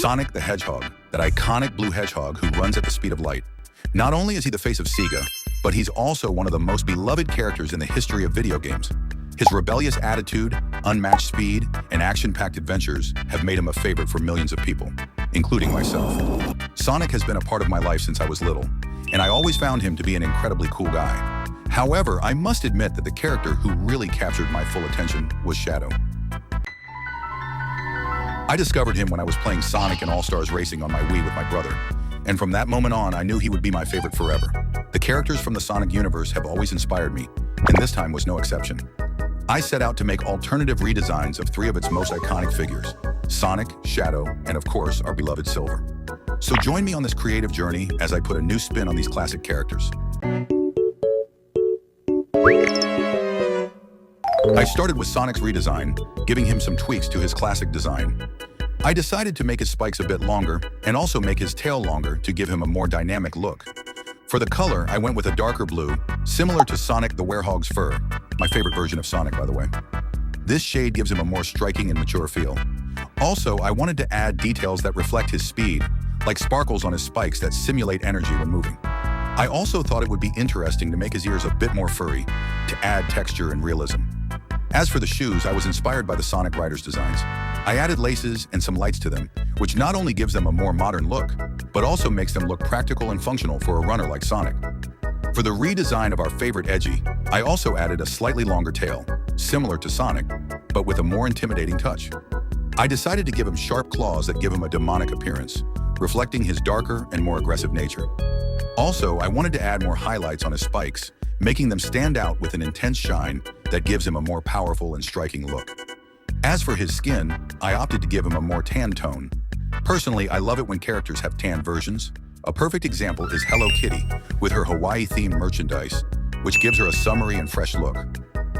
Sonic the Hedgehog, that iconic blue hedgehog who runs at the speed of light. Not only is he the face of Sega, but he's also one of the most beloved characters in the history of video games. His rebellious attitude, unmatched speed, and action-packed adventures have made him a favorite for millions of people, including myself. Sonic has been a part of my life since I was little, and I always found him to be an incredibly cool guy. However, I must admit that the character who really captured my full attention was Shadow. I discovered him when I was playing Sonic and All-Stars Racing on my Wii with my brother, and from that moment on, I knew he would be my favorite forever. The characters from the Sonic universe have always inspired me, and this time was no exception. I set out to make alternative redesigns of 3 of its most iconic figures: Sonic, Shadow, and of course, our beloved Silver. So join me on this creative journey as I put a new spin on these classic characters. I started with Sonic's redesign, giving him some tweaks to his classic design. I decided to make his spikes a bit longer and also make his tail longer to give him a more dynamic look. For the color, I went with a darker blue, similar to Sonic the Werehog's fur, my favorite version of Sonic, by the way. This shade gives him a more striking and mature feel. Also, I wanted to add details that reflect his speed, like sparkles on his spikes that simulate energy when moving. I also thought it would be interesting to make his ears a bit more furry, to add texture and realism. As for the shoes, I was inspired by the Sonic Riders designs. I added laces and some lights to them, which not only gives them a more modern look, but also makes them look practical and functional for a runner like Sonic. For the redesign of our favorite Edgy, I also added a slightly longer tail, similar to Sonic, but with a more intimidating touch. I decided to give him sharp claws that give him a demonic appearance, reflecting his darker and more aggressive nature. Also, I wanted to add more highlights on his spikes, making them stand out with an intense shine that gives him a more powerful and striking look. As for his skin, I opted to give him a more tan tone. Personally, I love it when characters have tan versions. A perfect example is Hello Kitty, with her Hawaii-themed merchandise, which gives her a summery and fresh look.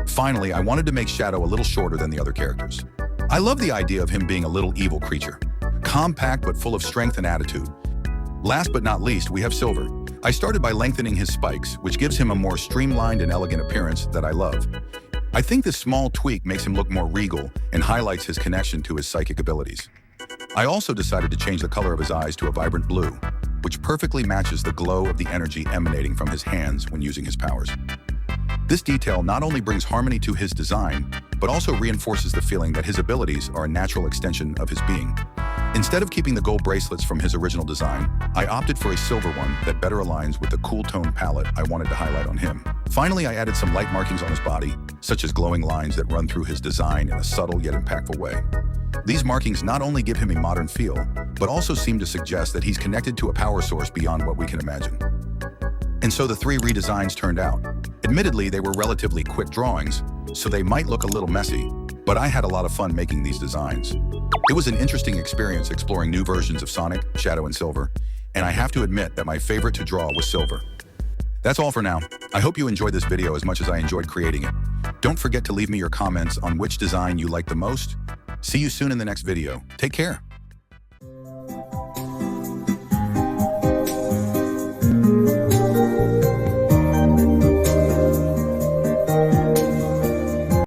Finally, I wanted to make Shadow a little shorter than the other characters. I love the idea of him being a little evil creature, compact but full of strength and attitude. Last but not least, we have Silver. I started by lengthening his spikes, which gives him a more streamlined and elegant appearance that I love. I think this small tweak makes him look more regal and highlights his connection to his psychic abilities. I also decided to change the color of his eyes to a vibrant blue, which perfectly matches the glow of the energy emanating from his hands when using his powers. This detail not only brings harmony to his design, but also reinforces the feeling that his abilities are a natural extension of his being. Instead of keeping the gold bracelets from his original design, I opted for a silver one that better aligns with the cool tone palette I wanted to highlight on him. Finally, I added some light markings on his body, such as glowing lines that run through his design in a subtle yet impactful way. These markings not only give him a modern feel, but also seem to suggest that he's connected to a power source beyond what we can imagine. And so the 3 redesigns turned out. Admittedly, they were relatively quick drawings, so they might look a little messy, but I had a lot of fun making these designs. It was an interesting experience exploring new versions of Sonic, Shadow, and Silver, and I have to admit that my favorite to draw was Silver. That's all for now. I hope you enjoyed this video as much as I enjoyed creating it. Don't forget to leave me your comments on which design you like the most. See you soon in the next video. Take care.